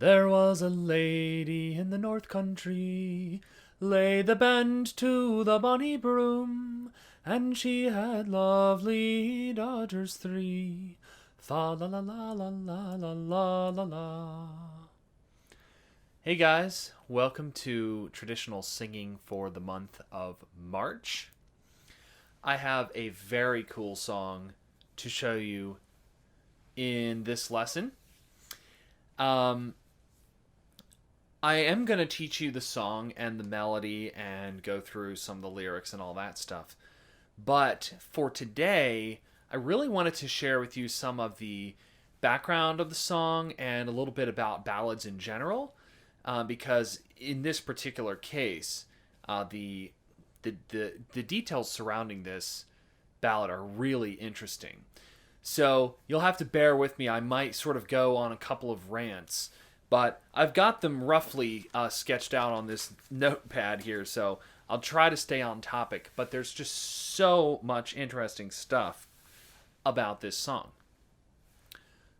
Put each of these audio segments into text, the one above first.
There was a lady in the north country, lay the bent to the Bonny Broom, and she had lovely daughters three. Fa la la la la la la la la la. Hey guys, welcome to traditional singing for the month of March. I have a very cool song to show you in this lesson. I am going to teach you the song and the melody and go through some of the lyrics and all that stuff. But for today, I really wanted to share with you some of the background of the song and a little bit about ballads in general, because in this particular case, the details surrounding this ballad are really interesting. So you'll have to bear with me. I might sort of go on a couple of rants, but I've got them roughly sketched out on this notepad here, so I'll try to stay on topic. But there's just so much interesting stuff about this song.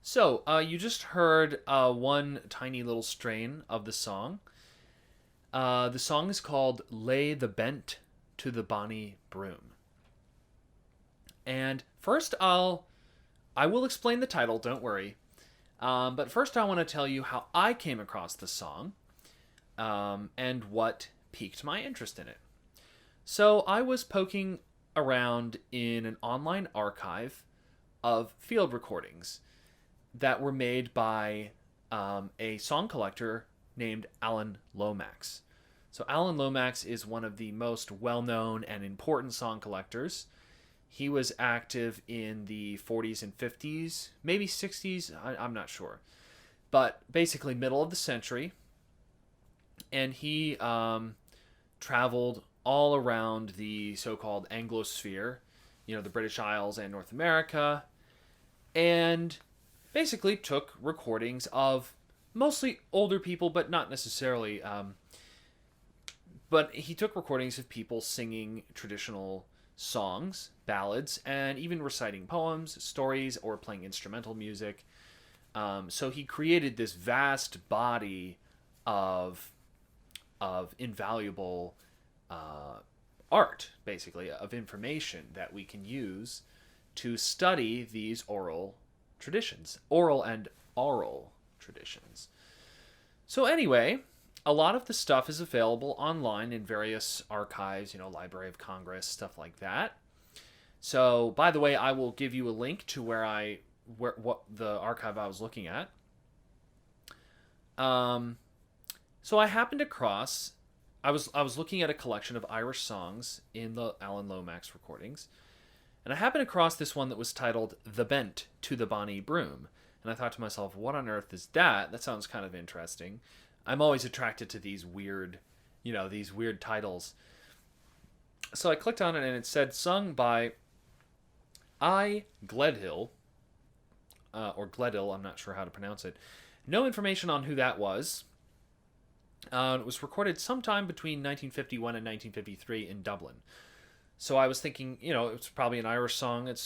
So you just heard one tiny little strain of the song. The song is called "Lay the Bent to the Bonny Broom." And first I will explain the title, don't worry. But first I want to tell you how I came across the song and what piqued my interest in it. So I was poking around in an online archive of field recordings that were made by a song collector named Alan Lomax. So Alan Lomax is one of the most well-known and important song collectors. He was active in the 40s and 50s, maybe 60s, I'm not sure. But basically middle of the century. And he traveled all around the so-called Anglosphere, the British Isles and North America, and basically took recordings of mostly older people, but not necessarily. But he took recordings of people singing traditional songs, ballads, and even reciting poems, stories, or playing instrumental music. So he created this vast body of invaluable art, basically, of information that we can use to study these oral and oral traditions. So anyway, a lot of the stuff is available online in various archives, Library of Congress, stuff like that. So, by the way, I will give you a link to what the archive I was looking at. So I happened across, I was looking at a collection of Irish songs in the Alan Lomax recordings, and I happened across this one that was titled "The Bent to the Bonny Broom," and I thought to myself, what on earth is that? That sounds kind of interesting. I'm always attracted to these weird titles. So I clicked on it and it said sung by I. Gledhill, or Gledhill, I'm not sure how to pronounce it. No information on who that was. It was recorded sometime between 1951 and 1953 in Dublin. So I was thinking, it's probably an Irish song. It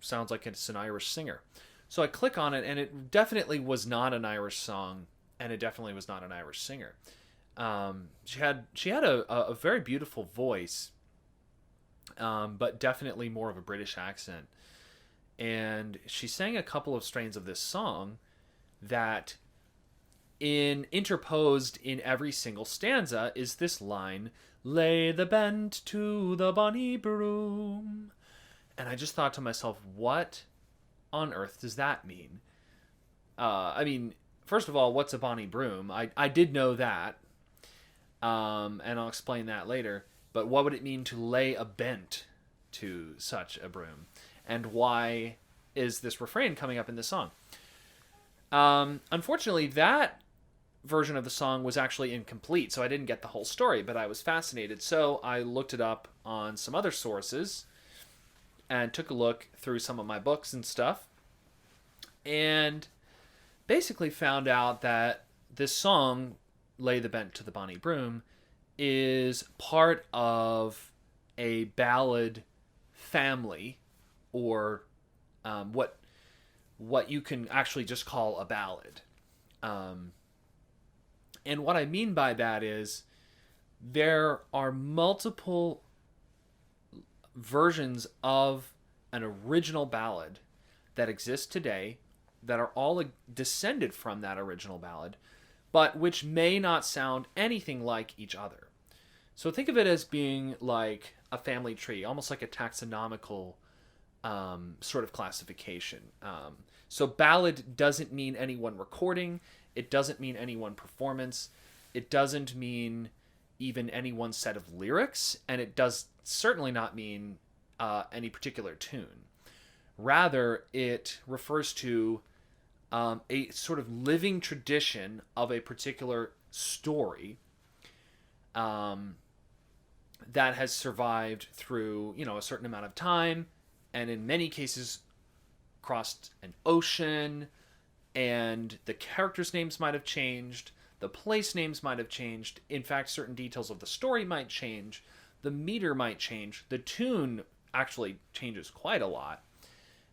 sounds like it's an Irish singer. So I click on it and it definitely was not an Irish song. And it definitely was not an Irish singer. She had a very beautiful voice, but definitely more of a British accent. And she sang a couple of strains of this song that interposed in every single stanza is this line, "Lay the bent to the Bonny Broom." And I just thought to myself, what on earth does that mean? First of all, what's a Bonny Broom? I did know that, and I'll explain that later. But what would it mean to lay a bent to such a broom? And why is this refrain coming up in this song? Unfortunately, that version of the song was actually incomplete, so I didn't get the whole story, but I was fascinated. So I looked it up on some other sources and took a look through some of my books and stuff. And basically found out that this song, "Lay the Bent to the Bonny Broom," is part of a ballad family, or what you can actually just call a ballad. And what I mean by that is there are multiple versions of an original ballad that exist today that are all descended from that original ballad, but which may not sound anything like each other. So think of it as being like a family tree, almost like a taxonomical sort of classification. So ballad doesn't mean any one recording. It doesn't mean any one performance. It doesn't mean even any one set of lyrics. And it does certainly not mean any particular tune. Rather, it refers to a sort of living tradition of a particular story that has survived through, a certain amount of time, and in many cases crossed an ocean, and the characters' names might have changed, the place names might have changed, in fact, certain details of the story might change, the meter might change, the tune actually changes quite a lot,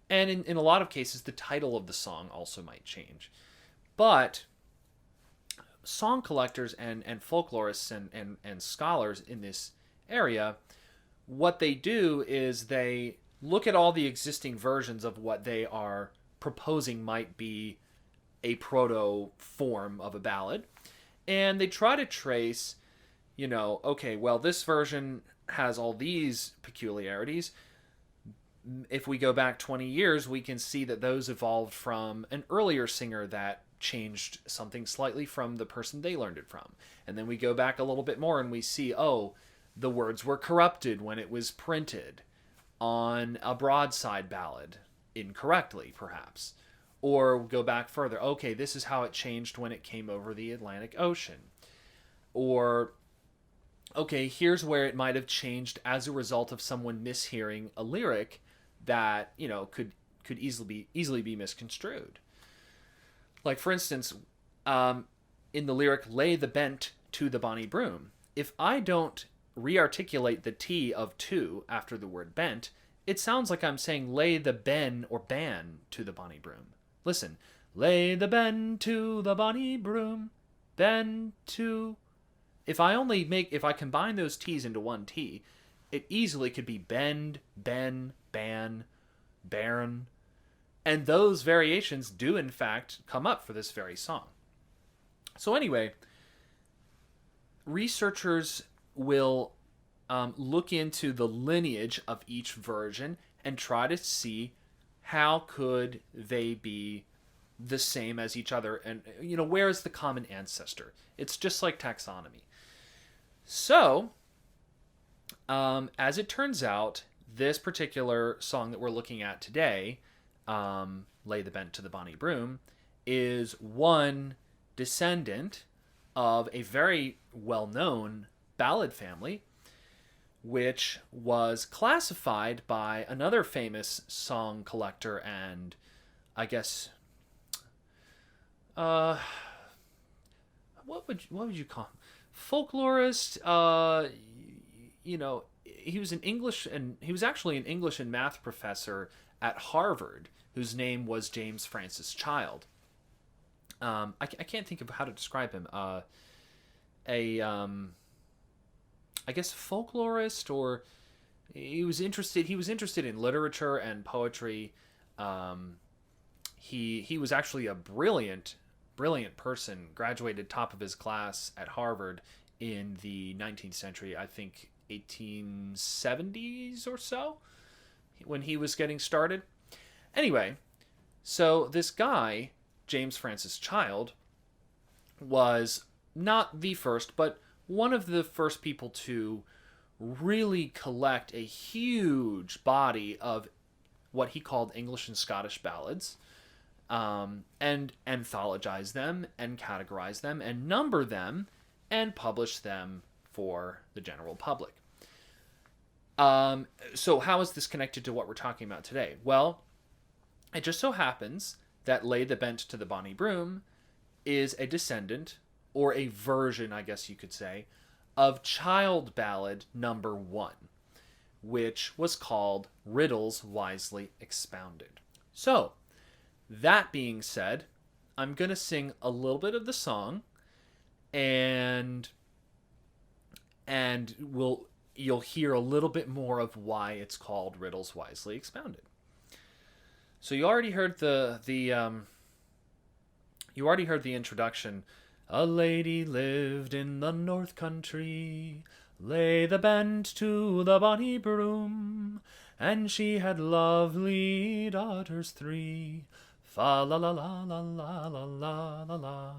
and in a lot of cases, the title of the song also might change. But song collectors and folklorists and scholars in this area, what they do is they look at all the existing versions of what they are proposing might be a proto form of a ballad, and they try to trace, okay, well, this version has all these peculiarities. If we go back 20 years, we can see that those evolved from an earlier singer that changed something slightly from the person they learned it from. And then we go back a little bit more and we see, the words were corrupted when it was printed on a broadside ballad, incorrectly perhaps. Or go back further, okay, this is how it changed when it came over the Atlantic Ocean. Or, okay, here's where it might have changed as a result of someone mishearing a lyric that, could easily be misconstrued. Like, for instance, in the lyric, "Lay the bent to the Bonny Broom," if I don't re-articulate the T of to after the word bent, it sounds like I'm saying lay the ben or ban to the Bonny Broom. Listen, lay the ben to the Bonny Broom, ben to... If I combine those T's into one T, it easily could be bend, ben, ban, bairn. And those variations do, in fact, come up for this very song. So anyway, researchers will look into the lineage of each version and try to see how could they be the same as each other, and where is the common ancestor. It's just like taxonomy. So as it turns out, this particular song that we're looking at today, "Lay the Bent to the Bonny Broom," is one descendant of a very well-known ballad family, which was classified by another famous song collector and, I guess, what would you call him? Folklorist. He was actually an English and math professor at Harvard, whose name was James Francis Child. I can't think of how to describe him. I guess folklorist, or he was interested in literature and poetry. He was actually a brilliant person, graduated top of his class at Harvard in the 19th century, I think 1870s or so, when he was getting started. Anyway, so this guy, James Francis Child, was not the first, but one of the first people to really collect a huge body of what he called English and Scottish ballads, and anthologize them, and categorize them, and number them, and publish them for the general public. So how is this connected to what we're talking about today? Well, it just so happens that "Lay the Bent to the Bonny Broom" is a descendant, or a version, I guess you could say, of Child Ballad number 1, which was called "Riddles Wisely Expounded." So, that being said, I'm going to sing a little bit of the song, and you'll hear a little bit more of why it's called Riddles Wisely Expounded. So you already heard the introduction. A lady lived in the north country, lay the bent to the Bonny Broom, and she had lovely daughters three. Fa la la la la la la la la la.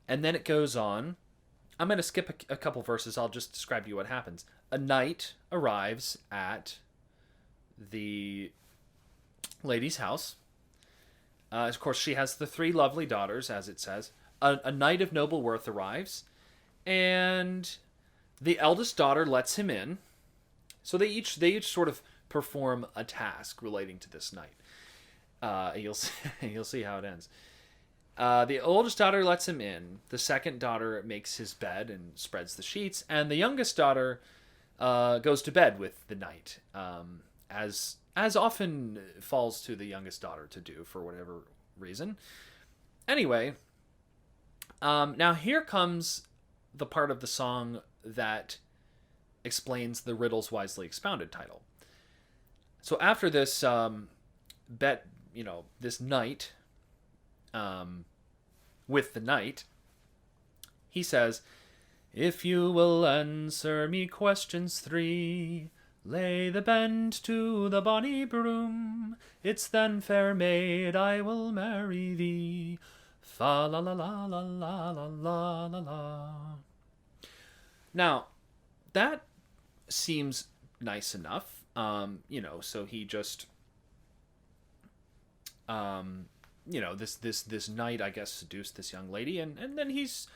And then it goes on. I'm going to skip a couple verses. I'll just describe to you what happens. A knight arrives at the lady's house. Of course, she has the three lovely daughters, as it says. A knight of noble worth arrives, and the eldest daughter lets him in. So they each sort of perform a task relating to this knight. You'll see how it ends. The oldest daughter lets him in. The second daughter makes his bed and spreads the sheets, and the youngest daughter goes to bed with the knight, as often falls to the youngest daughter to do for whatever reason. Anyway, now here comes the part of the song that explains the Riddles Wisely Expounded title. So after this this knight with the knight, he says, "If you will answer me questions three, lay the bend to the Bonny Broom, it's then, fair maid, I will marry thee. Fa la la la la la la la la la." Now, that seems nice enough. So he just this knight, I guess, seduced this young lady, and then he's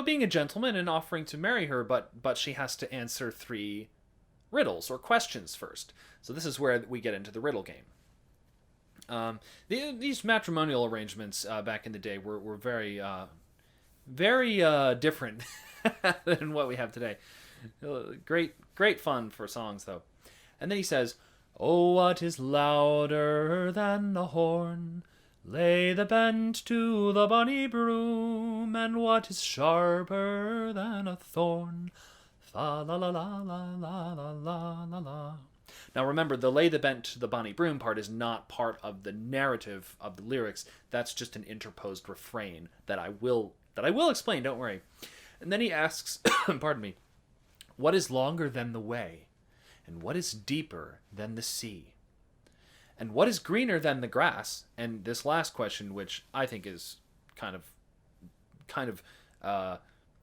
being a gentleman and offering to marry her, but she has to answer three riddles or questions first. So this is where we get into the riddle game. These matrimonial arrangements back in the day were very different than what we have today. Great fun for songs, though. And then he says, "Oh, what is louder than the horn? Lay the bend to the Bonny Broom, and what is sharper than a thorn? Fa la la la la la la la la la." Now remember, the "lay the bent to the Bonny Broom" part is not part of the narrative of the lyrics. That's just an interposed refrain that I will explain, don't worry. And then he asks, pardon me, "What is longer than the way? And what is deeper than the sea? And what is greener than the grass?" And this last question, which I think is kind of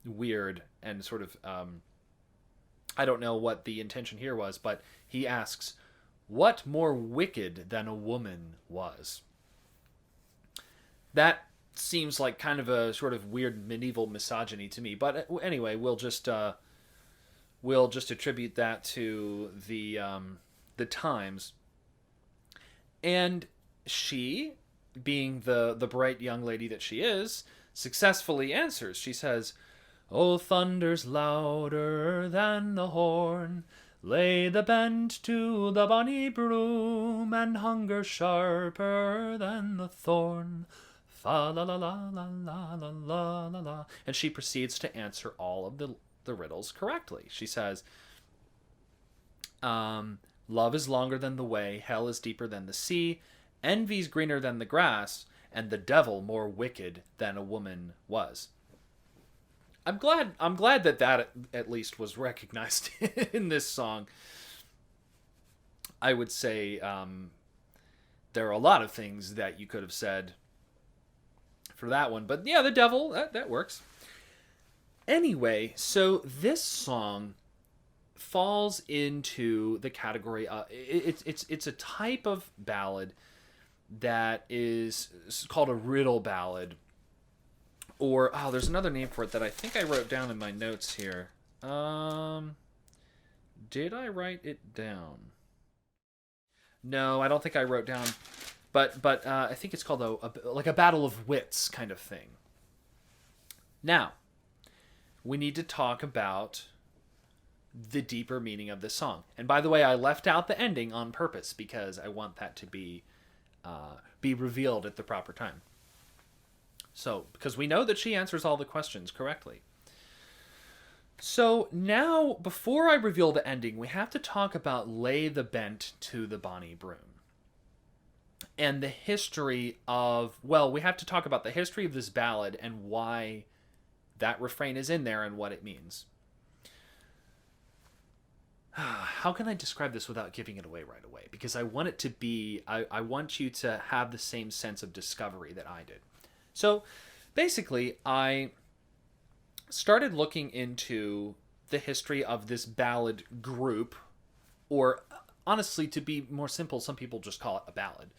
weird and sort of I don't know what the intention here was, but he asks, "What more wicked than a woman was?" That seems like kind of a sort of weird medieval misogyny to me, but anyway, we'll just attribute that to the times. And she, being the bright young lady that she is, successfully answers. She says, "Oh, thunder's louder than the horn, lay the bend to the Bonny Broom, and hunger sharper than the thorn. Fa la la la la la la la la la." And she proceeds to answer all of the riddles correctly. She says, "Love is longer than the way, hell is deeper than the sea, envy's greener than the grass, and the devil more wicked than a woman was." I'm glad that at least was recognized in this song. I would say there are a lot of things that you could have said for that one, but yeah, the devil, that works. Anyway, so this song falls into the category it's a type of ballad that is called a riddle ballad, or there's another name for it that I think I wrote down in my notes here. Did I write it down? No, I don't think I wrote down, but I think it's called a battle of wits kind of thing. Now, we need to talk about the deeper meaning of the song. And by the way, I left out the ending on purpose because I want that to be revealed at the proper time. So, because we know that she answers all the questions correctly. So now, before I reveal the ending, we have to talk about Lay the Bent to the Bonny Broom. And the history of, well, we have to talk about the history of this ballad and why that refrain is in there and what it means. How can I describe this without giving it away right away? Because I want it to be, I want you to have the same sense of discovery that I did. So basically, I started looking into the history of this ballad group, or honestly, to be more simple, some people just call it a ballad,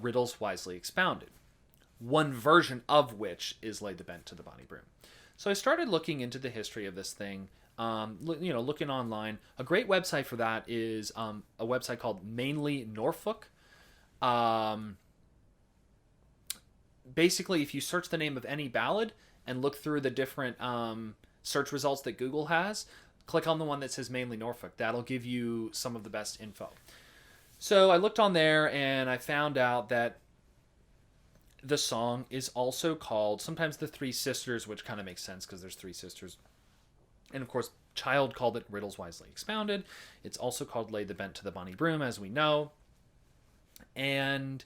Riddles Wisely Expounded, one version of which is Lay the Bent to the Bonny Broom. So I started looking into the history of this thing, looking online. A great website for that is a website called Mainly Norfolk. Basically, if you search the name of any ballad and look through the different search results that Google has, click on the one that says Mainly Norfolk. That'll give you some of the best info. So I looked on there and I found out that the song is also called sometimes the Three Sisters, which kind of makes sense because there's three sisters. And of course, Child called it Riddles Wisely Expounded. It's also called Lay the Bent to the Bonny Broom, as we know. And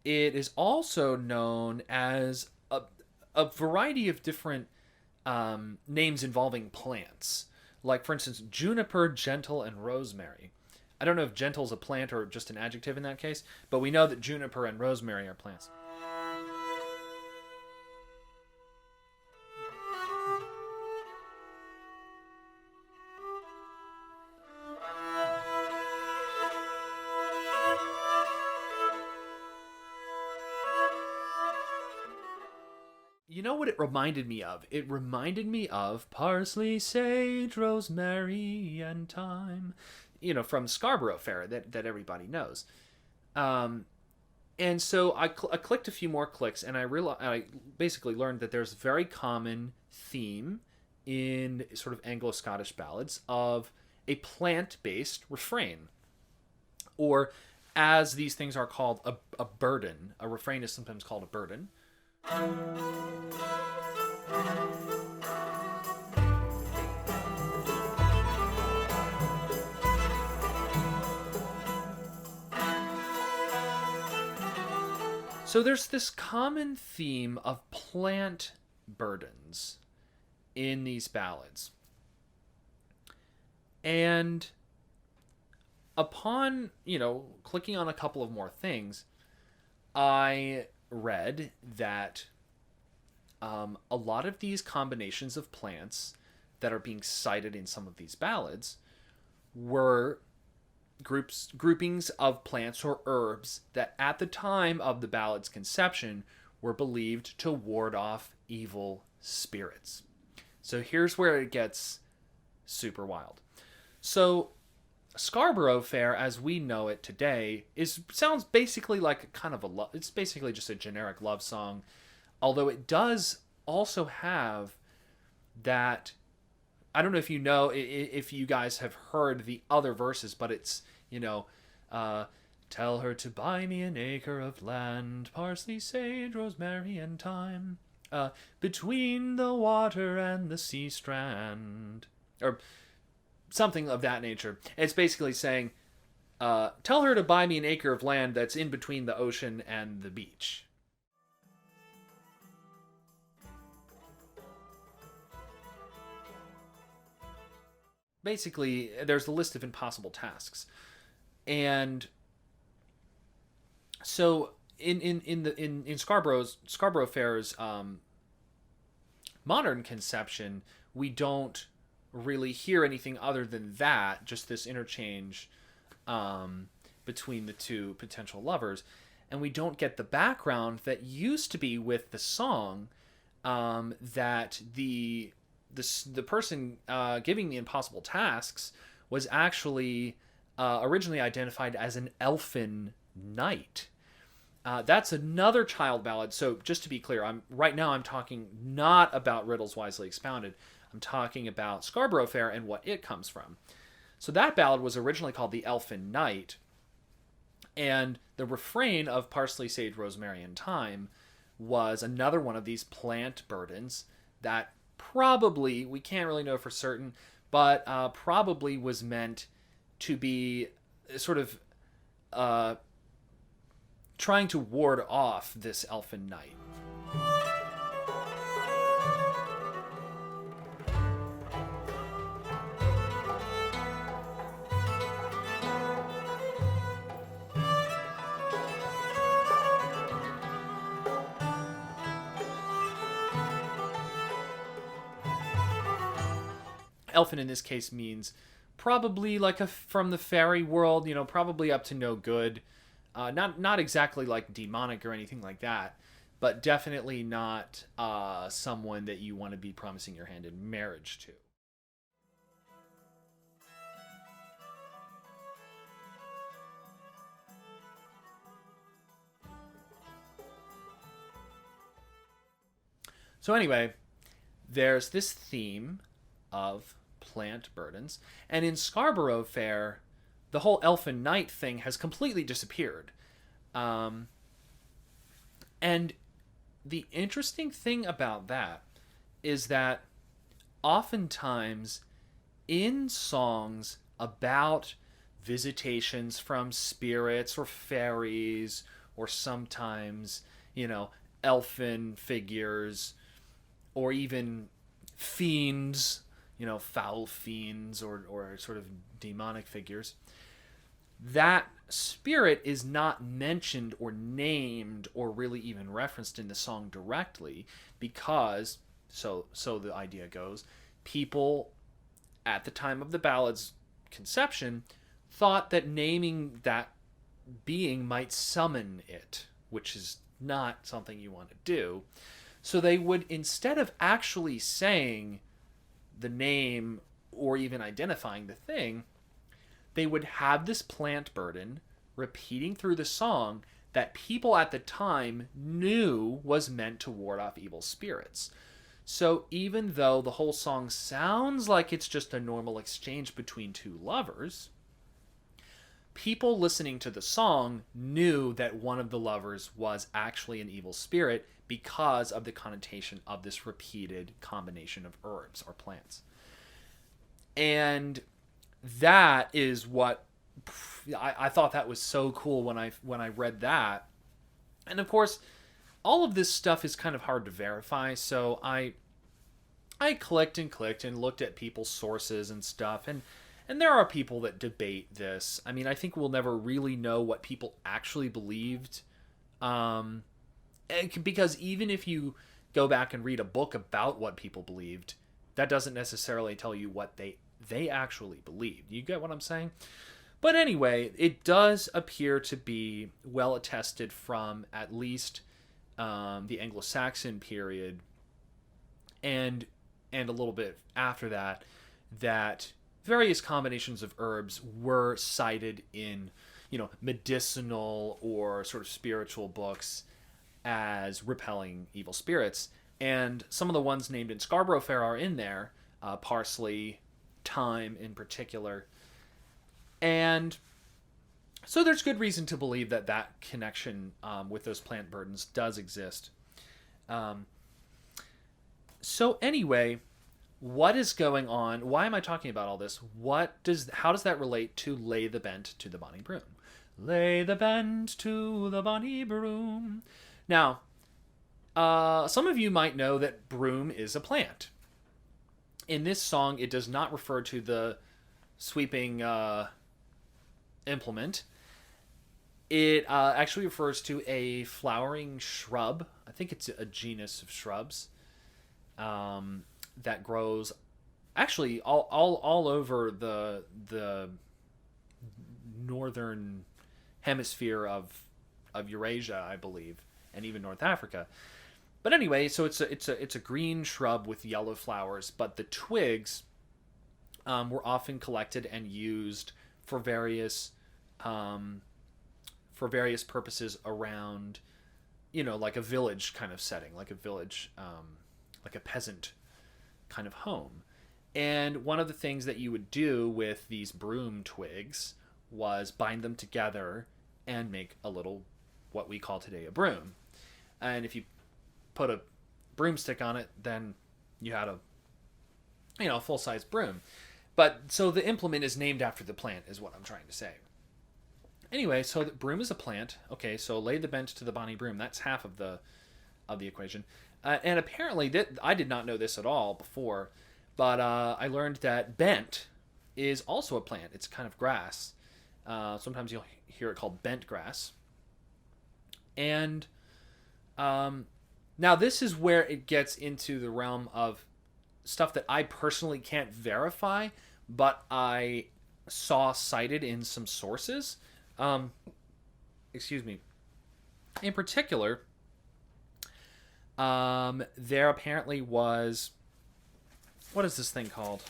it is also known as a variety of different names involving plants. Like, for instance, juniper, gentle, and rosemary. I don't know if gentle is a plant or just an adjective in that case, but we know that juniper and rosemary are plants. You know what it reminded me of? It reminded me of parsley, sage, rosemary, and thyme. From Scarborough Fair that everybody knows. And so I clicked a few more clicks, and I basically learned that there's a very common theme in sort of Anglo-Scottish ballads of a plant-based refrain. Or, as these things are called, a burden. A refrain is sometimes called a burden. So there's this common theme of plant burdens in these ballads. And upon, clicking on a couple of more things, I read that a lot of these combinations of plants that are being cited in some of these ballads were groupings of plants or herbs that at the time of the ballad's conception were believed to ward off evil spirits. So here's where it gets super wild. So Scarborough Fair, as we know it today, sounds basically like it's basically just a generic love song, although it does also have that. I don't know if if you guys have heard the other verses, but it's, tell her to buy me an acre of land, parsley, sage, rosemary, and thyme, between the water and the sea strand, or something of that nature. It's basically saying, tell her to buy me an acre of land that's in between the ocean and the beach. Basically, there's a list of impossible tasks. And so in Scarborough Fair's modern conception, we don't really hear anything other than that, just this interchange between the two potential lovers, and we don't get the background that used to be with the song, that the person giving the impossible tasks was actually originally identified as an elfin knight. That's another child ballad. So just to be clear, I'm talking not about Riddles Wisely Expounded. I'm talking about Scarborough Fair and what it comes from. So that ballad was originally called The Elfin Knight, and the refrain of Parsley, Sage, Rosemary, and Thyme was another one of these plant burdens that probably, we can't really know for certain, but probably was meant to be sort of trying to ward off this elfin night. Elfin in this case means probably like from the fairy world, probably up to no good. Not exactly like demonic or anything like that, but definitely not someone that you want to be promising your hand in marriage to. So anyway, there's this theme of plant burdens, and in Scarborough Fair, the whole elfin night thing has completely disappeared. And the interesting thing about that is that oftentimes in songs about visitations from spirits or fairies, or sometimes, elfin figures, or even fiends, foul fiends or sort of demonic figures, that spirit is not mentioned or named or really even referenced in the song directly because, so the idea goes, people at the time of the ballad's conception thought that naming that being might summon it, which is not something you want to do. So they would, instead of actually saying the name or even identifying the thing, they would have this plant burden repeating through the song that people at the time knew was meant to ward off evil spirits. So even though the whole song sounds like it's just a normal exchange between two lovers, people listening to the song knew that one of the lovers was actually an evil spirit because of the connotation of this repeated combination of herbs or plants. And that is what I thought that was so cool when I read that. And of course, all of this stuff is kind of hard to verify, so I clicked and looked at people's sources and stuff, and there are people that debate this. I mean, I think we'll never really know what people actually believed, because even if you go back and read a book about what people believed, that doesn't necessarily tell you what they actually believed. You get what I'm saying? But anyway, it does appear to be well attested from at least the Anglo-Saxon period and a little bit after that, that various combinations of herbs were cited in, medicinal or sort of spiritual books as repelling evil spirits. And some of the ones named in Scarborough Fair are in there, parsley, thyme in particular. And so there's good reason to believe that connection with those plant burdens does exist. So anyway, what is going on? Why am I talking about all this? How does that relate to Lay the Bent to the Bonny Broom? Lay the bent to the Bonny Broom. Now, some of you might know that broom is a plant. In this song, it does not refer to the sweeping implement. It actually refers to a flowering shrub. I think it's a genus of shrubs that grows actually all over the northern hemisphere of Eurasia, I believe, and even North Africa. But anyway, so it's a green shrub with yellow flowers, but the twigs were often collected and used for various purposes around, like a village kind of setting, like a village, like a peasant kind of home. And one of the things that you would do with these broom twigs was bind them together and make a little, what we call today a broom. And if you put a broomstick on it, then you had a full-size broom. But so the implement is named after the plant, is what I'm trying to say. Anyway, so the broom is a plant. Okay, so lay the bent to the Bonny Broom. That's half of the equation. And apparently, I did not know this at all before, but I learned that bent is also a plant. It's kind of grass. Sometimes you'll hear it called bent grass. And now this is where it gets into the realm of stuff that I personally can't verify, but I saw cited in some sources. Excuse me. In particular, there apparently was... What is this thing called?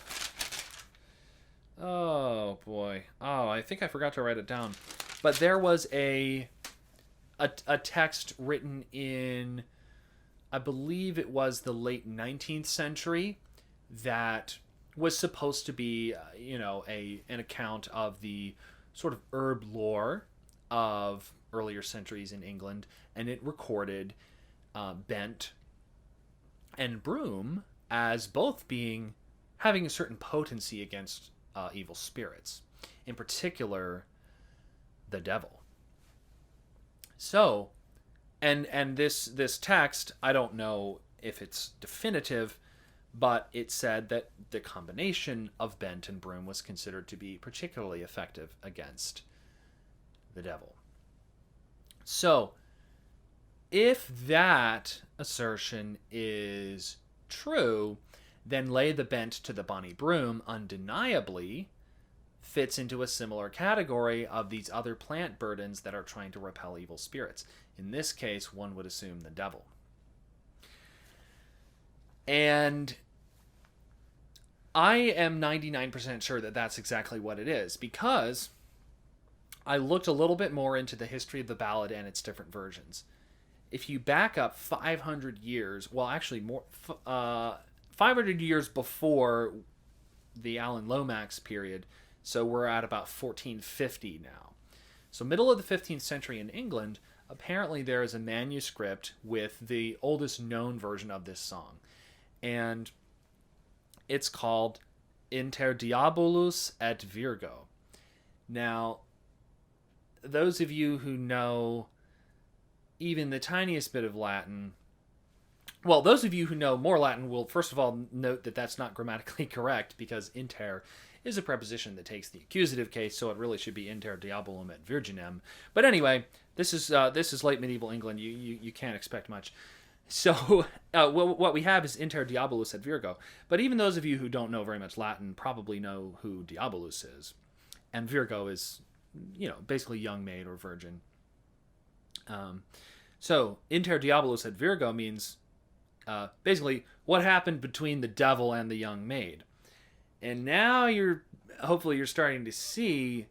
Oh, boy. Oh, I think I forgot to write it down. But there was a text written in, I believe it was the late 19th century, that was supposed to be, an account of the sort of herb lore of earlier centuries in England, and it recorded bent and broom as both having a certain potency against evil spirits, in particular the devil. So, and this text, I don't know if it's definitive, but it said that the combination of bent and broom was considered to be particularly effective against the devil. So, if that assertion is true, then lay the bent to the Bonny Broom undeniably fits into a similar category of these other plant burdens that are trying to repel evil spirits. In this case, one would assume the devil. And I am 99% sure that that's exactly what it is, because I looked a little bit more into the history of the ballad and its different versions. If you back up 500 years, well, actually more, 500 years before the Alan Lomax period, so we're at about 1450 now. So middle of the 15th century in England, apparently there is a manuscript with the oldest known version of this song. And it's called Inter Diabolus et Virgo. Now, those of you who know even the tiniest bit of Latin, well, those of you who know more Latin will first of all note that that's not grammatically correct, because inter is a preposition that takes the accusative case, so it really should be inter diabolum et virginem. But anyway, this is late medieval England. You can't expect much. So what we have is inter diabolus et Virgo. But even those of you who don't know very much Latin probably know who diabolus is, and Virgo is, basically young maid or virgin. So inter diabolus et Virgo means basically what happened between the devil and the young maid. And now hopefully you're starting to see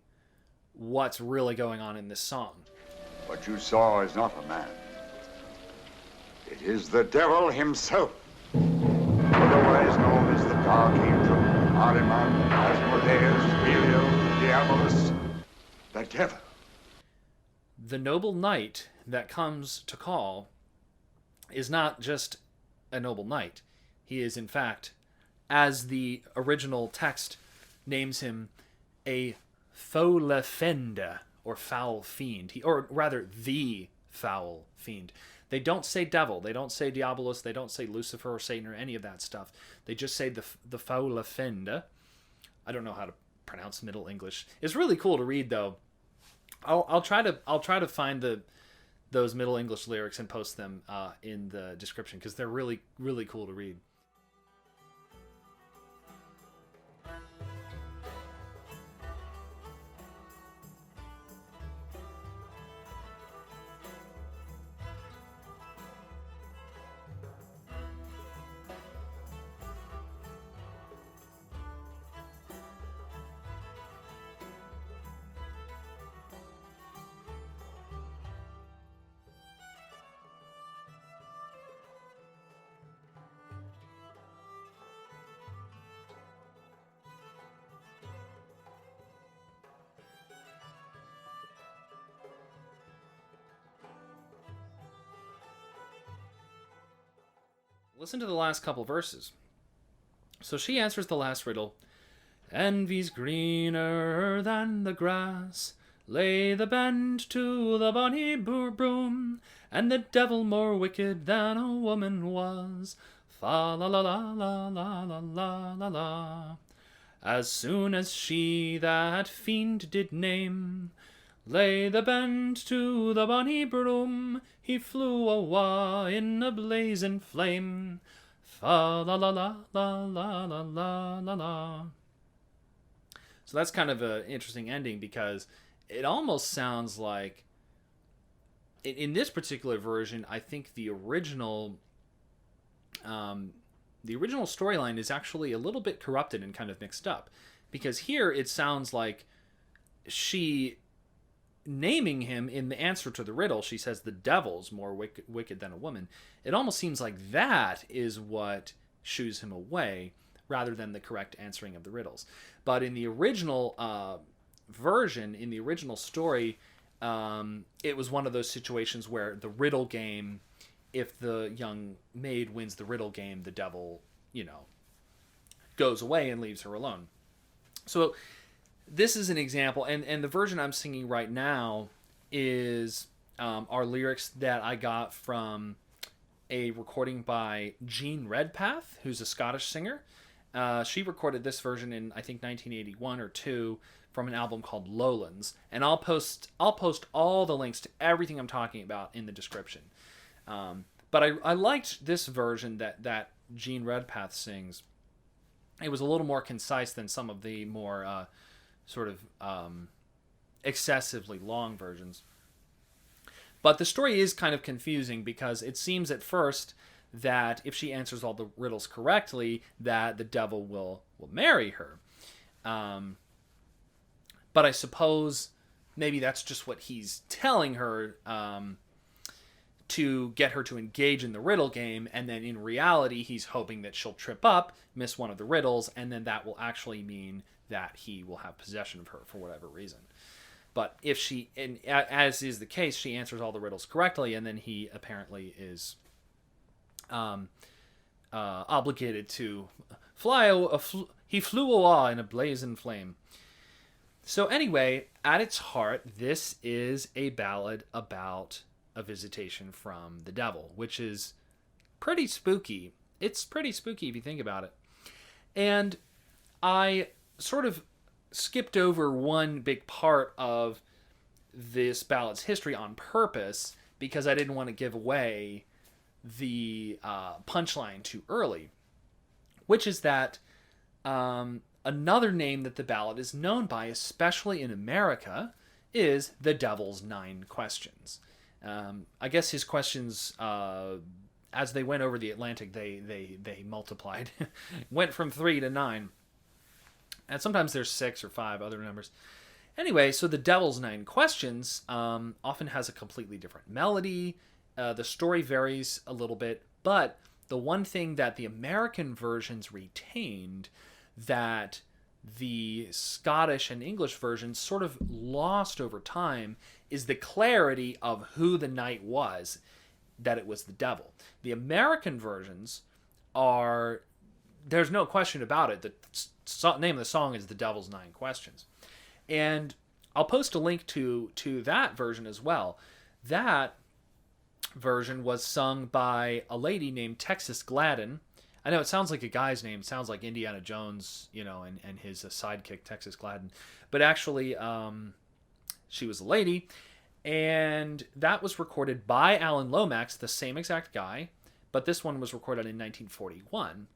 what's really going on in this song. What you saw is not a man. It is the devil himself, otherwise known as the Dark Angel, Ahriman, Asmodeus, Belial, Diabolus, the devil. The noble knight that comes to call is not just a noble knight. He is, in fact, as the original text names him, a foule fiend, or foul fiend. Or rather, the foul fiend. They don't say devil, they don't say diabolus, they don't say Lucifer or Satan or any of that stuff. They just say the foule fiend. I don't know how to pronounce Middle English. It's really cool to read, though. I'll try to find those Middle English lyrics and post them in the description, because they're really, really cool to read. Listen to the last couple verses. So she answers the last riddle. Envy's greener than the grass, lay the bend to the bonny broom, and the devil more wicked than a woman was. Fa la la la la la la la la la. As soon as she that fiend did name, lay the bend to the bonny broom, he flew awa in a blazing flame. Fa la la la la la la la la la. So that's kind of an interesting ending, because it almost sounds like, in this particular version, I think the original storyline is actually a little bit corrupted and kind of mixed up, because here it sounds like she naming him in the answer to the riddle, she says the devil's more wicked than a woman. It almost seems like that is what shoos him away, rather than the correct answering of the riddles. But in the original version, in the original story, it was one of those situations where the riddle game, if the young maid wins the riddle game, the devil, goes away and leaves her alone. So this is an example, and the version I'm singing right now is our lyrics that I got from a recording by Jean Redpath, who's a Scottish singer. She recorded this version in, I think, 1981 or 2 from an album called Lowlands, and I'll post all the links to everything I'm talking about in the description. But I liked this version that Jean Redpath sings. It was a little more concise than some of the more excessively long versions. But the story is kind of confusing, because it seems at first that if she answers all the riddles correctly, that the devil will marry her. But I suppose maybe that's just what he's telling her, to get her to engage in the riddle game, and then in reality he's hoping that she'll trip up, miss one of the riddles, and then that will actually mean that he will have possession of her for whatever reason. But if she, and as is the case, she answers all the riddles correctly, and then he apparently is obligated to he flew awa in a blazing flame. So anyway, at its heart, this is a ballad about a visitation from the devil, which is pretty spooky. It's pretty spooky if you think about it. And I sort of skipped over one big part of this ballad's history on purpose, because I didn't want to give away the punchline too early, which is that another name that the ballad is known by, especially in America, is the Devil's 9 Questions. I guess his questions, as they went over the Atlantic, they multiplied, went from 3 to 9, and sometimes there's 6 or 5 other numbers. Anyway, so the Devil's 9 Questions often has a completely different melody. The story varies a little bit, but the one thing that the American versions retained that the Scottish and English versions sort of lost over time is the clarity of who the knight was, that it was the devil. The American versions are, there's no question about it, the name of the song is The Devil's 9 Questions. And I'll post a link to that version as well. That version was sung by a lady named Texas Gladden. I know it sounds like a guy's name. It sounds like Indiana Jones, and his sidekick, Texas Gladden. But actually, she was a lady. And that was recorded by Alan Lomax, the same exact guy. But this one was recorded in 1941.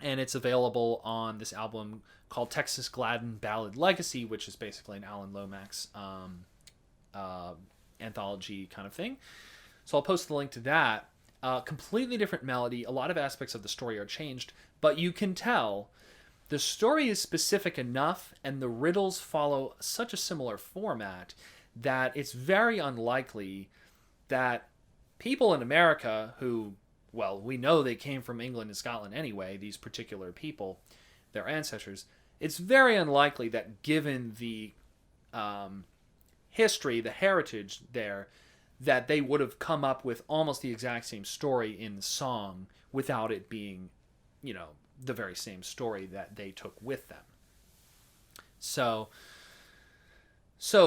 And it's available on this album called Texas Gladden Ballad Legacy, which is basically an Alan Lomax anthology kind of thing. So I'll post the link to that. Completely different melody. A lot of aspects of the story are changed, but you can tell the story is specific enough and the riddles follow such a similar format that it's very unlikely that people in America who, well, we know they came from England and Scotland anyway, these particular people, their ancestors, it's very unlikely that given the history, the heritage there, that they would have come up with almost the exact same story in the song without it being, the very same story that they took with them. So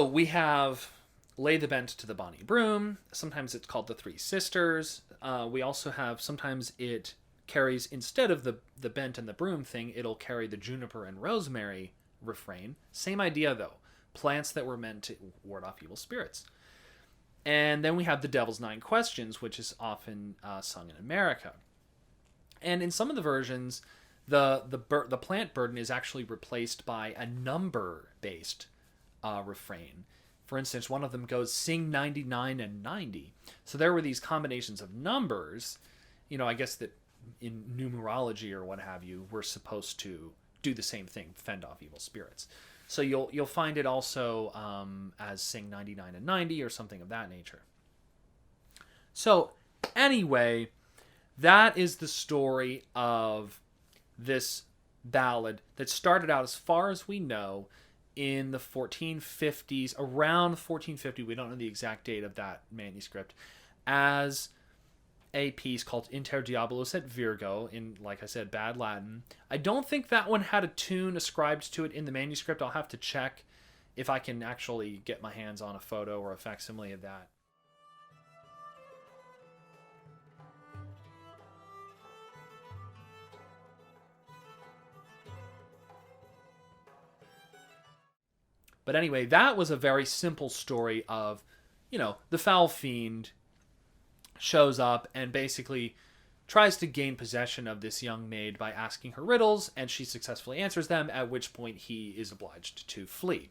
we have Lay the Bent to the Bonny Broom. Sometimes it's called the Three Sisters. We also have, sometimes it carries, instead of the bent and the broom thing, it'll carry the juniper and rosemary refrain. Same idea though. Plants that were meant to ward off evil spirits. And then we have the Devil's Nine Questions, which is often sung in America. And in some of the versions, the plant burden is actually replaced by a number-based refrain. For instance, one of them goes, sing 99 and 90. So there were these combinations of numbers, I guess that in numerology or what have you, we're supposed to do the same thing, fend off evil spirits. So you'll find it also as sing 99 and 90 or something of that nature. So anyway, that is the story of this ballad that started out, as far as we know, in the 1450s, around 1450, we don't know the exact date of that manuscript, as a piece called Inter Diabolus et Virgo, in, like I said, bad Latin. I don't think that one had a tune ascribed to it in the manuscript. I'll have to check if I can actually get my hands on a photo or a facsimile of that. But anyway, that was a very simple story of, the foul fiend shows up and basically tries to gain possession of this young maid by asking her riddles, and she successfully answers them, at which point he is obliged to flee.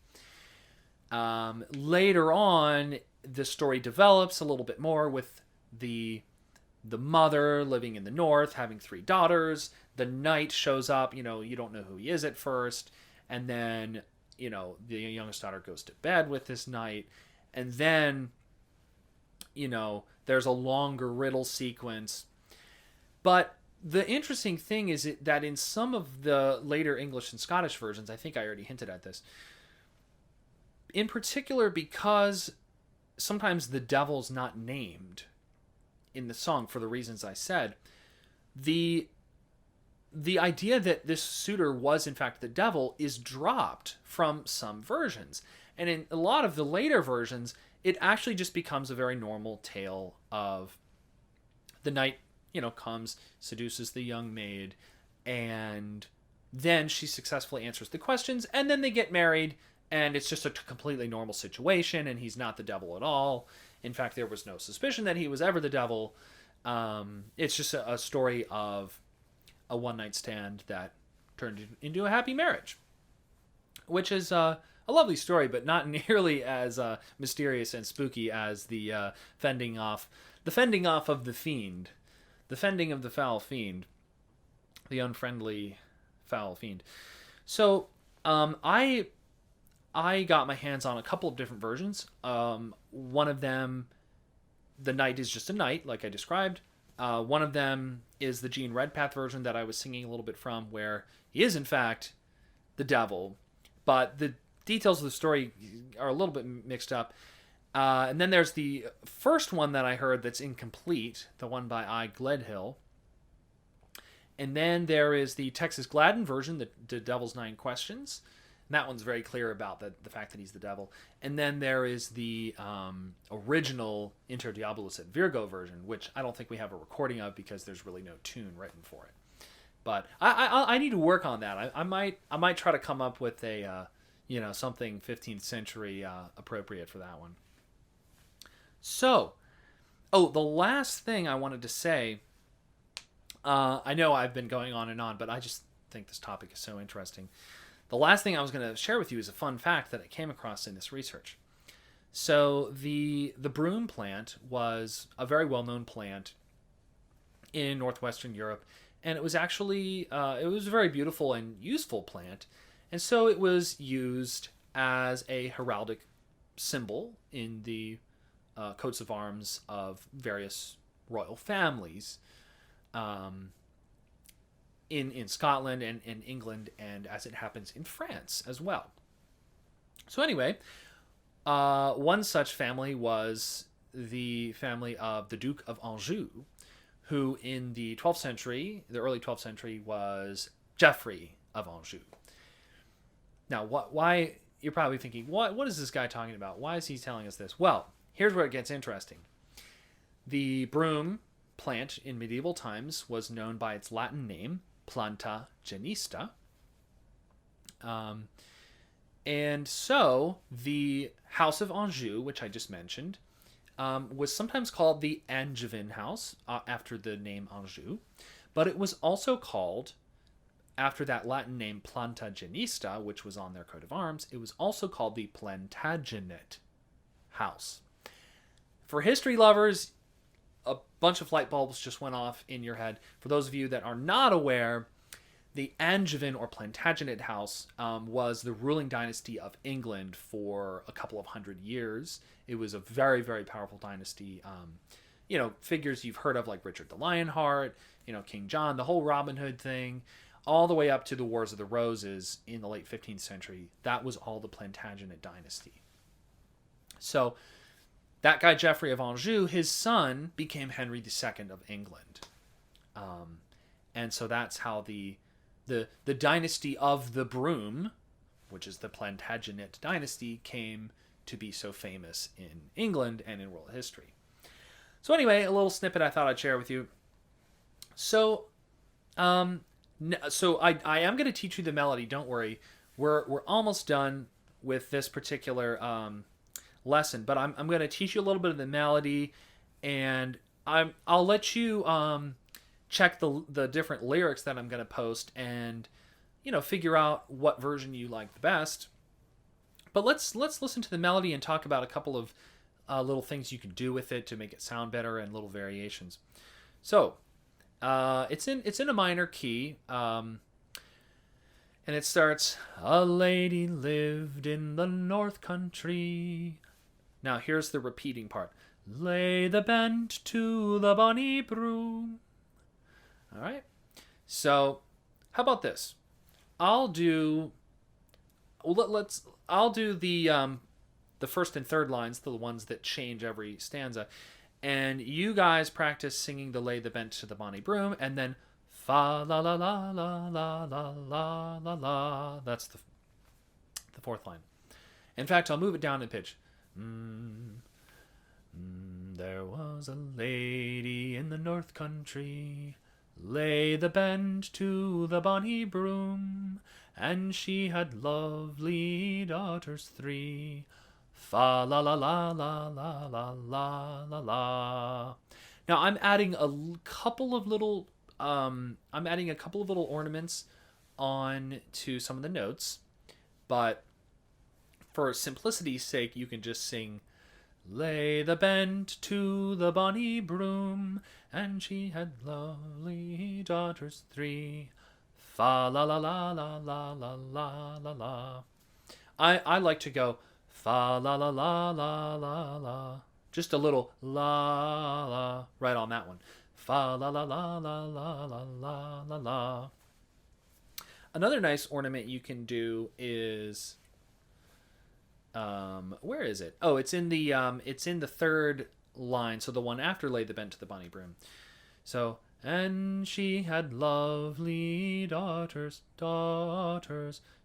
Later on, the story develops a little bit more with the mother living in the north, having 3 daughters. The knight shows up, you don't know who he is at first, and then, the youngest daughter goes to bed with this knight, and then, there's a longer riddle sequence. But the interesting thing is that in some of the later English and Scottish versions, I think I already hinted at this, in particular because sometimes the devil's not named in the song for the reasons I said, the idea that this suitor was in fact the devil is dropped from some versions. And in a lot of the later versions, it actually just becomes a very normal tale of the knight, comes, seduces the young maid, and then she successfully answers the questions, and then they get married, and it's just a completely normal situation, and he's not the devil at all. In fact, there was no suspicion that he was ever the devil. It's just a story of a one-night stand that turned into a happy marriage, which is a lovely story, but not nearly as mysterious and spooky as the fending off of the fiend, the fending of the foul fiend, the unfriendly foul fiend. So I got my hands on a couple of different versions. One of them, the knight is just a knight, like I described. One of them is the Gene Redpath version that I was singing a little bit from, where he is in fact the devil, but the details of the story are a little bit mixed up. And then there's the first one that I heard that's incomplete, the one by I. Gledhill. And then there is the Texas Gladden version, the Devil's Nine Questions. And that one's very clear about the fact that he's the devil. And then there is the original Inter Diabolus et Virgo version, which I don't think we have a recording of because there's really no tune written for it. But I need to work on that. I might try to come up with a something 15th century appropriate for that one. So, the last thing I wanted to say, I know I've been going on and on, but I just think this topic is so interesting. The last thing I was going to share with you is a fun fact that I came across in this research. So the broom plant was a very well-known plant in northwestern Europe, and it was actually it was a very beautiful and useful plant, and so it was used as a heraldic symbol in the coats of arms of various royal families. In Scotland and in England, and as it happens in France as well. So anyway, one such family was the family of the Duke of Anjou, who in the 12th century, the early 12th century, was Geoffrey of Anjou. Now, why, you're probably thinking, what is this guy talking about? Why is he telling us this? Well, here's where it gets interesting. The broom plant in medieval times was known by its Latin name, Planta genista. And so the House of Anjou, which I just mentioned, was sometimes called the Angevin House, after the name Anjou, but it was also called, after that Latin name Planta genista, which was on their coat of arms, it was also called the Plantagenet House. For history lovers, a bunch of light bulbs just went off in your head. For those of you that are not aware, the Angevin or Plantagenet House was the ruling dynasty of England for a couple of hundred years. It was a very, very powerful dynasty. Figures you've heard of like Richard the Lionheart, King John, the whole Robin Hood thing, all the way up to the Wars of the Roses in the late 15th century. That was all the Plantagenet dynasty. So that guy Geoffrey of Anjou, his son became Henry II of England. And so that's how the dynasty of the Broom, which is the Plantagenet dynasty, came to be so famous in England and in world history. So anyway, a little snippet I thought I'd share with you. So, I am going to teach you the melody. Don't worry, we're almost done with this particular lesson. But I'm going to teach you a little bit of the melody, and I'll let you check the different lyrics that I'm going to post, and figure out what version you like the best. But let's listen to the melody and talk about a couple of little things you can do with it to make it sound better, and little variations. So it's in a minor key, and it starts, "A lady lived in the north country." Now here's the repeating part. "Lay the bent to the Bonny Broom." All right. So how about this? I'll do the first and third lines, the ones that change every stanza, and you guys practice singing the "Lay the Bent to the Bonny Broom," and then fa la la la la la la la la la. That's the fourth line. In fact, I'll move it down in pitch. There was a lady in the north country, lay the bent to the Bonny Broom, and she had lovely daughters three. Fa la la la la la la la la la. Now I'm adding a couple of little ornaments on to some of the notes, but for simplicity's sake, you can just sing, "Lay the bent to the Bonny Broom, and she had lovely daughters three. Fa la la la la la la la la la." I like to go fa la la la la la la. Just a little la la right on that one. Fa la la la la la la la la la. Another nice ornament you can do is, where is it? Oh, it's in the third line, so the one after "Lay the Bent to the Bonny Broom." So, "And she had lovely daughters,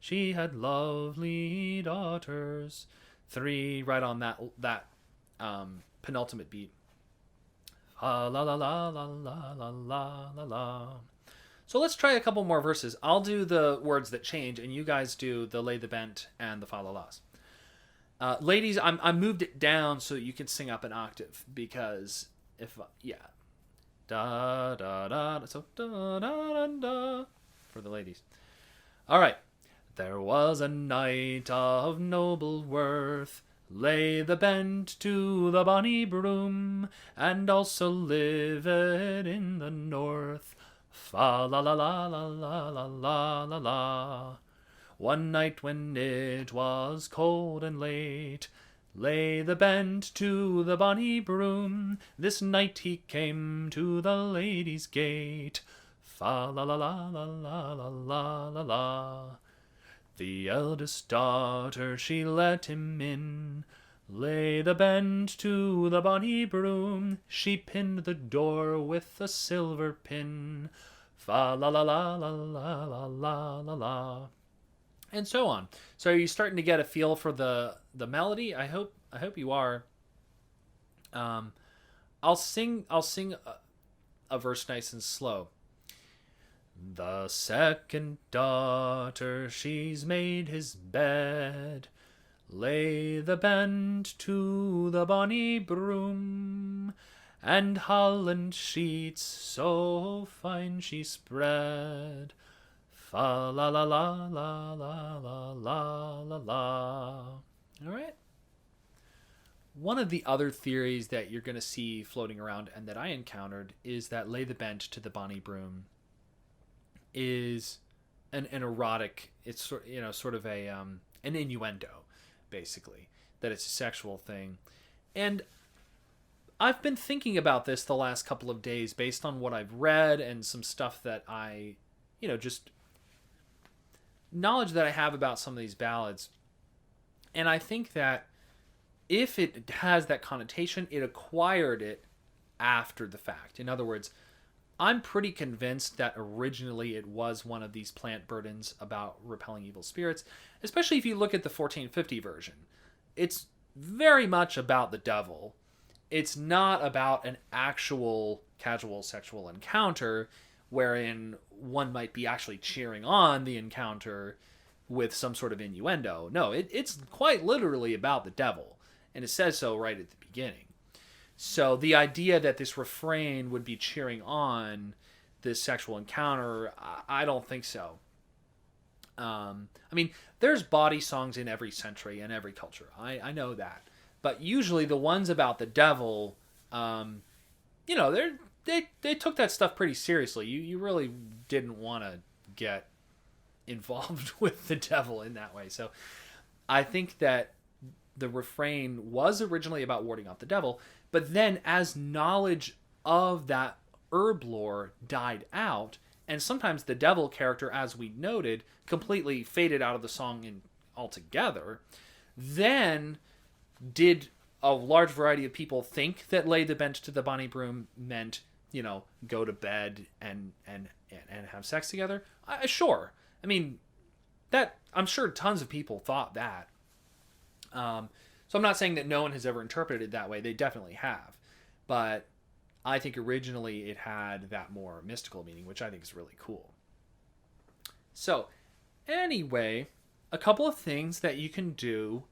she had lovely daughters three," right on that penultimate beat. La la la la la la la la la. So let's try a couple more verses. I'll do the words that change, and you guys do the "Lay the Bent" and the fa la las. Ladies, I moved it down so you can sing up an octave, because da da da, so da da da da for the ladies. All right. "There was a knight of noble worth, lay the bent to the Bonny Broom, and also lived in the north. Fa la la la la la la la la la. One night when it was cold and late, lay the bent to the Bonny Broom, this night he came to the lady's gate. Fa la la la la la la la la la. The eldest daughter she let him in, Lay the bend to the Bonny Broom, she pinned the door with a silver pin. Fa la la la la la la la la la. And so on. So are you starting to get a feel for the melody? I hope you are. I'll sing a verse nice and slow. The second daughter, she's made his bed. Lay the bend to the Bonny Broom, and Holland sheets so fine she spread. Fa la la la la la la la la la. All right. One of the other theories that you're going to see floating around and that I encountered is that Lay the Bend to the Bonny Broom is an erotic, it's sort of a an innuendo, basically, that it's a sexual thing. And I've been thinking about this the last couple of days based on what I've read and some stuff that I, just knowledge that I have about some of these ballads. And I think that if it has that connotation, it acquired it after the fact. In other words, I'm pretty convinced that originally it was one of these plant burdens about repelling evil spirits, especially if you look at the 1450 version. It's very much about the devil. It's not about an actual casual sexual encounter wherein one might be actually cheering on the encounter with some sort of innuendo. No, it's quite literally about the devil. And it says so right at the beginning. So the idea that this refrain would be cheering on this sexual encounter, I don't think so. I mean, there's bawdy songs in every century and every culture. I know that. But usually the ones about the devil, they took that stuff pretty seriously. You really didn't want to get involved with the devil in that way. So I think that the refrain was originally about warding off the devil, but then as knowledge of that herb lore died out, and sometimes the devil character, as we noted, completely faded out of the song altogether, then did a large variety of people think that Lay the Bend to the Bonny Broom meant, go to bed and have sex together? Sure. I mean, that I'm sure tons of people thought that. So I'm not saying that no one has ever interpreted it that way. They definitely have. But I think originally it had that more mystical meaning, which I think is really cool. So anyway, a couple of things that you can do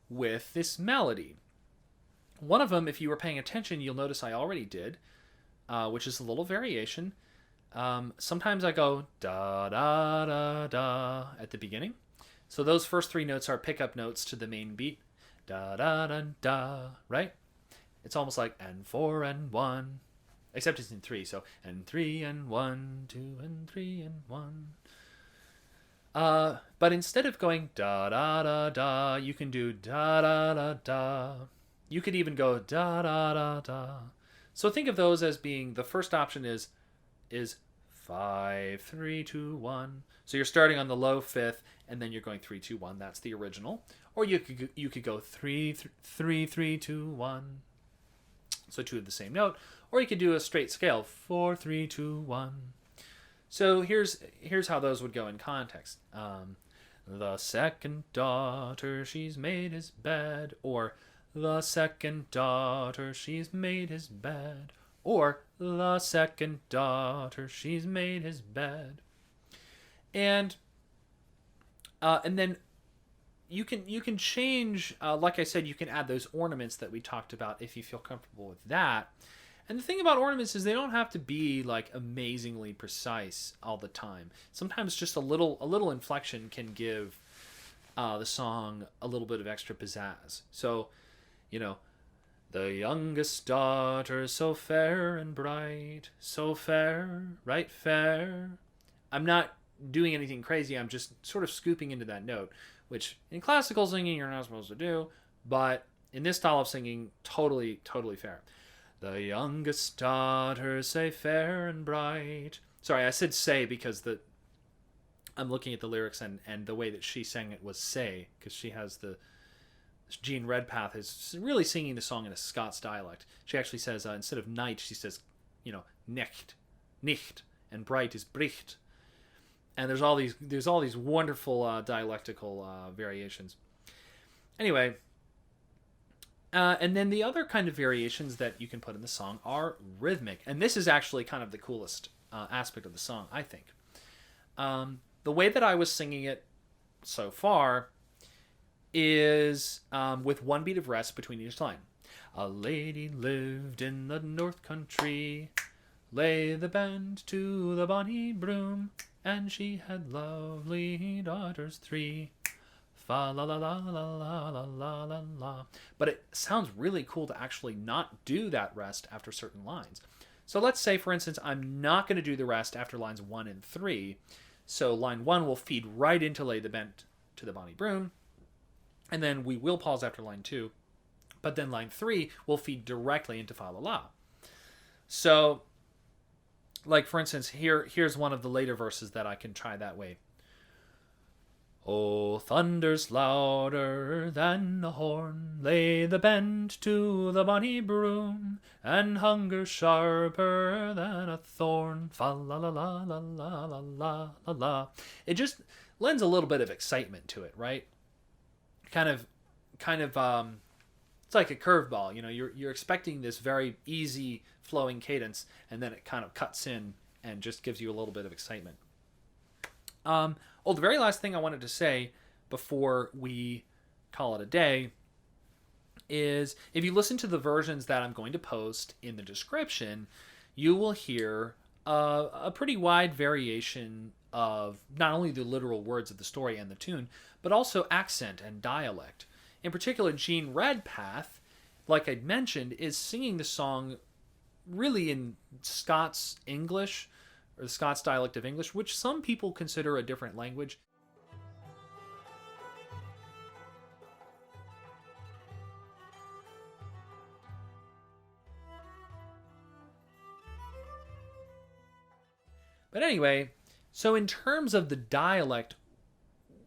with this melody. One of them, if you were paying attention, you'll notice I already did, which is a little variation. Sometimes I go da da da da at the beginning. So those first three notes are pickup notes to the main beat. Da da da da, right? It's almost like and 4 and 1. Except it's in 3, so and 3 and 1, 2 and 3 and 1. But instead of going da da da da, you can do da da da da. You could even go da da da da. So think of those as being, the first option is 5, 3, 2, 1. So you're starting on the low fifth, and then you're going 3, 2, 1. That's the original. Or you could go 3, 3, 3, 2, 1. So 2 of the same note. Or you could do a straight scale, 4, 3, 2, 1. So here's how those would go in context. The second daughter, she's made his bed. Or the second daughter, she's made his bed. Or the second daughter, she's made his bed. And then you can change, like I said, you can add those ornaments that we talked about if you feel comfortable with that. And the thing about ornaments is they don't have to be like amazingly precise all the time. Sometimes just a little inflection can give the song a little bit of extra pizzazz. So, the youngest daughter, so fair and bright, so fair, right fair. I'm not doing anything crazy. I'm just sort of scooping into that note, which in classical singing you're not supposed to do, but in this style of singing, totally, totally fair. The youngest daughter, say fair and bright. Sorry, I said say because I'm looking at the lyrics and the way that she sang it was say, because she has the Jean Redpath is really singing the song in a Scots dialect. She actually says, instead of night, she says, nicht, nicht, and bright is bricht. And there's all these wonderful dialectical variations. Anyway, and then the other kind of variations that you can put in the song are rhythmic. And this is actually kind of the coolest aspect of the song, I think. The way that I was singing it so far is with one beat of rest between each line. A lady lived in the north country, lay the band to the Bonny Broom, and she had lovely daughters 3. Fa la la la la la la la la la. But it sounds really cool to actually not do that rest after certain lines. So let's say, for instance, I'm not going to do the rest after lines 1 and 3. So line 1 will feed right into lay the bent to the Bonny Broom. And then we will pause after line 2. But then line 3 will feed directly into fa la la. So, like for instance, here's one of the later verses that I can try that way. Oh, thunder's louder than a horn, lay the bent to the Bonny Broom, and hunger sharper than a thorn, fa la la la la la la la la la. It just lends a little bit of excitement to it, right? Kind of, it's like a curveball. You're expecting this very easy flowing cadence, and then it kind of cuts in and just gives you a little bit of excitement. The very last thing I wanted to say before we call it a day is if you listen to the versions that I'm going to post in the description, you will hear a pretty wide variation of not only the literal words of the story and the tune, but also accent and dialect. In particular, Jean Redpath, like I'd mentioned, is singing the song really in Scots English, or the Scots dialect of English, which some people consider a different language. But anyway, so in terms of the dialect,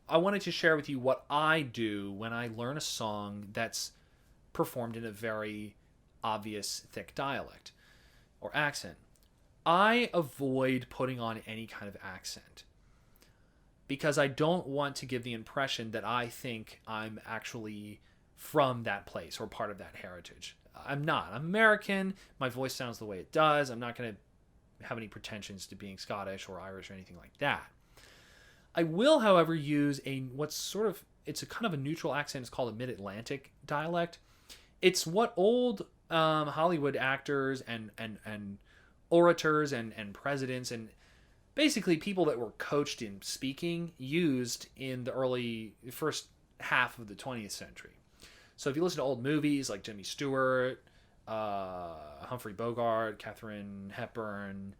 I wanted to share with you what I do when I learn a song that's performed in a very obvious thick dialect or accent. I avoid putting on any kind of accent because I don't want to give the impression that I think I'm actually from that place or part of that heritage. I'm not. I'm American. My voice sounds the way it does. I'm not going to have any pretensions to being Scottish or Irish or anything like that. I will, however, use it's a kind of a neutral accent. It's called a mid-Atlantic dialect. It's what old Hollywood actors and orators and presidents and basically people that were coached in speaking used in the first half of the 20th century. So if you listen to old movies like Jimmy Stewart, Humphrey Bogart, Katharine Hepburn,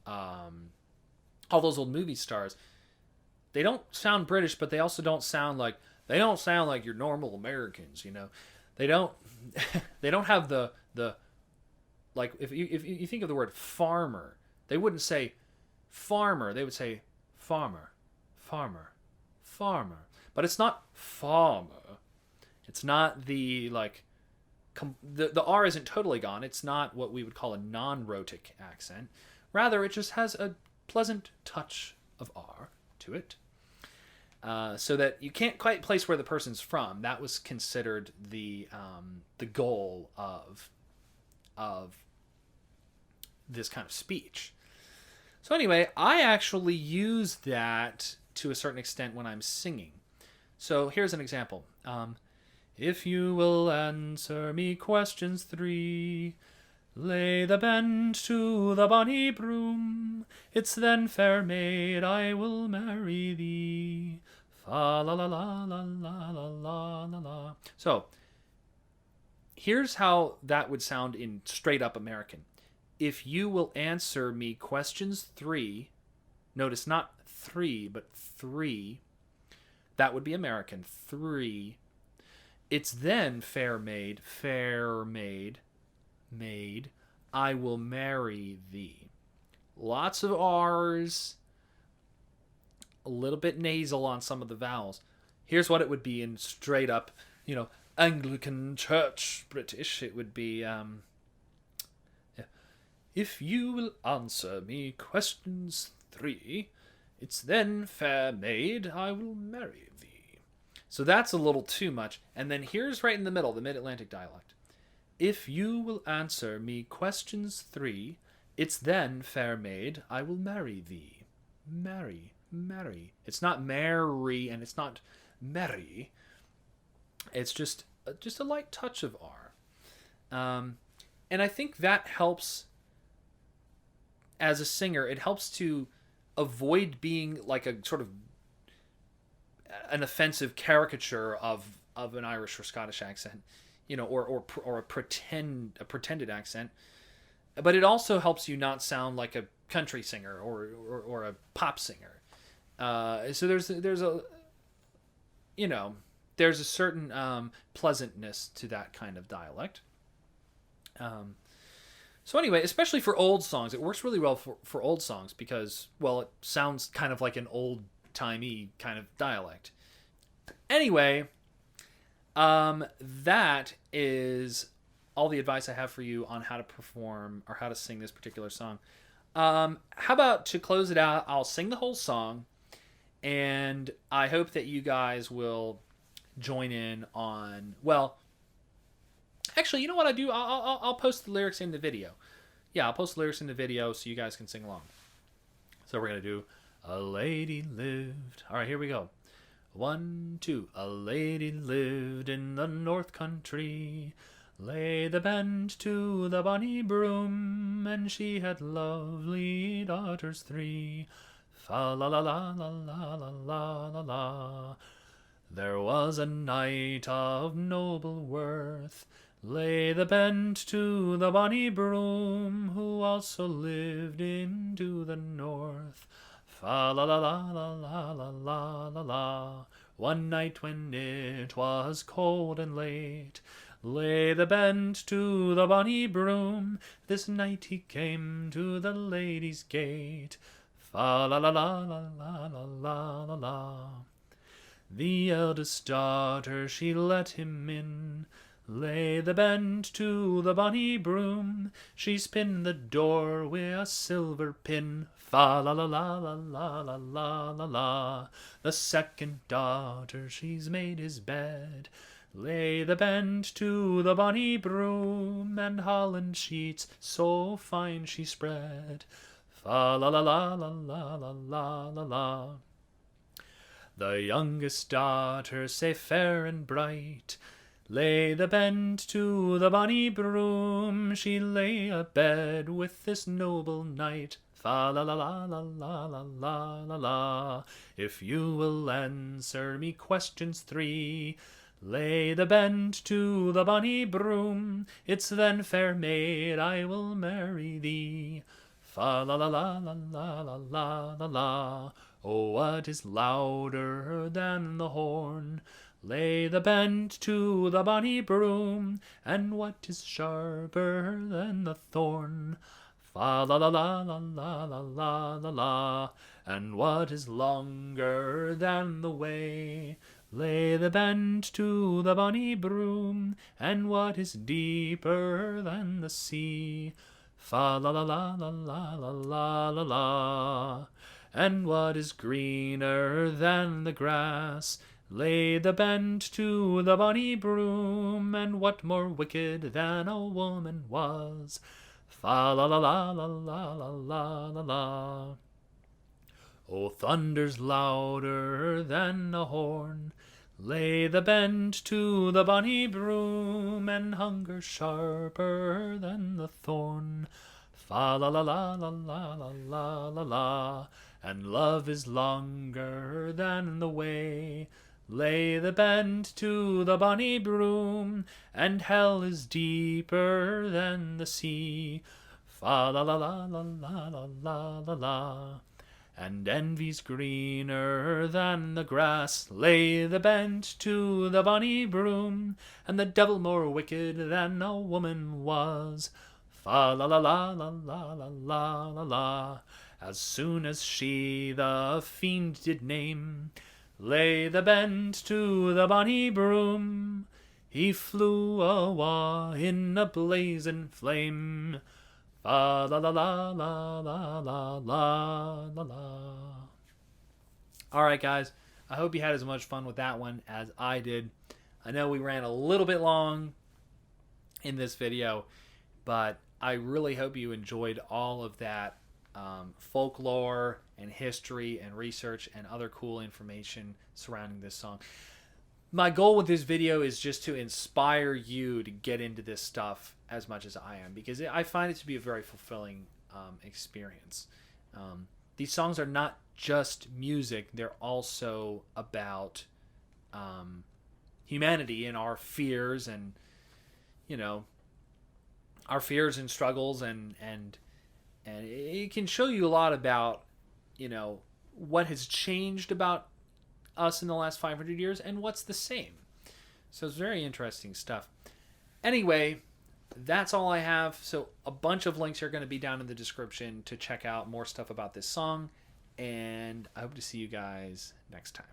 all those old movie stars, they don't sound British, but they also don't sound like your normal Americans. They don't have the like if you think of the word farmer, they wouldn't say farmer, they would say farmer, farmer, farmer. But it's not farmer. It's not the the R isn't totally gone. It's not what we would call a non-rhotic accent. Rather, it just has a pleasant touch of R to it. So that you can't quite place where the person's from. That was considered the goal of this kind of speech. So anyway, I actually use that to a certain extent when I'm singing. So here's an example. If you will answer me questions 3, lay the bend to the Bonny Broom, it's then, fair maid, I will marry thee. Fa la la la la la la la la la. So, here's how that would sound in straight up American. If you will answer me questions 3, notice not 3, but 3, that would be American. 3. It's then, fair maid, maid, I will marry thee. Lots of R's, a little bit nasal on some of the vowels. Here's what it would be in straight up, Anglican Church British, it would be, if you will answer me questions 3, it's then, fair maid, I will marry thee. So that's a little too much. And then here's right in the middle, the Mid-Atlantic dialect. If you will answer me questions 3, it's then, fair maid, I will marry thee. Marry, marry. It's not marry and it's not merry. It's just a light touch of R. And I think that helps as a singer. It helps to avoid being like a sort of an offensive caricature of an Irish or Scottish accent, or a pretended accent. But it also helps you not sound like a country singer or a pop singer. So there's a certain pleasantness to that kind of dialect. So anyway, especially for old songs, it works really well for old songs because, well, it sounds kind of like an old-timey kind of dialect. Anyway, that is all the advice I have for you on how to perform or how to sing this particular song. How about to close it out, I'll sing the whole song, and I hope that you guys will join in on, well, actually, you know what I do? I'll post the lyrics in the video. Yeah, I'll post the lyrics in the video so you guys can sing along. So we're going to do A Lady Lived. All right, here we go. 1, 2. A lady lived in the north country, lay the bend to the Bonny Broom, and she had lovely daughters 3. Fa la la la la la la la la la. There was a knight of noble worth, lay the bend to the Bonny Broom, who also lived into the north. Fa la la la la la la la la la. One night when it was cold and late, lay the bend to the Bonny Broom. This night he came to the lady's gate. Fa la la la la la la la la la. The eldest daughter she let him in, lay the bend to the Bonny Broom. She spinned the door wi' a silver pin. Fa la la la la la la la la la. The second daughter she's made his bed, lay the bend to the Bonny Broom, and holland sheets so fine she spread. Fa la la la la la la la la la. The youngest daughter, sae fair and bright, lay the bend to the Bonny Broom. She lay abed with this noble knight. Fa la la la la la la la la la. If you will answer me questions 3, lay the bend to the Bonny Broom. It's then, fair maid, I will marry thee. Fa la la la la la la la la la. Oh, what is louder than the horn? Lay the bend to the Bonny Broom. And what is sharper than the thorn? Fa la la la la la la la la la. And what is longer than the way? Lay the bend to the Bonny Broom. And what is deeper than the sea? Fa la la la la la la la la la. And what is greener than the grass? Lay the bend to the Bonny Broom. And what more wicked than a woman was? Fa la la la la la la la la la. Oh, thunder's louder than a horn. Lay the bend to the Bonny Broom. And hunger sharper than the thorn. Fa la la la la la la la la la. And love is longer than the way. Lay the bend to the Bonny Broom. And hell is deeper than the sea. Fa la la la la la la la la la. And envy's greener than the grass. Lay the bend to the Bonny Broom. And the devil more wicked than a woman was. Fa la la la la la la la la la. As soon as she the fiend did name, lay the bend to the Bonny Broom. He flew awa in a blazing flame. Fa la la la la la la la la la. All right, guys. I hope you had as much fun with that one as I did. I know we ran a little bit long in this video, but I really hope you enjoyed all of that folklore and history and research and other cool information surrounding this song. My goal with this video is just to inspire you to get into this stuff as much as I am, because I find it to be a very fulfilling experience. These songs are not just music, they're also about humanity and our fears and, you know, our fears and struggles, and it can show you a lot about, you know, what has changed about us in the last 500 years and what's the same. So it's very interesting stuff. Anyway, that's all I have. So a bunch of links are going to be down in the description to check out more stuff about this song, and I hope to see you guys next time.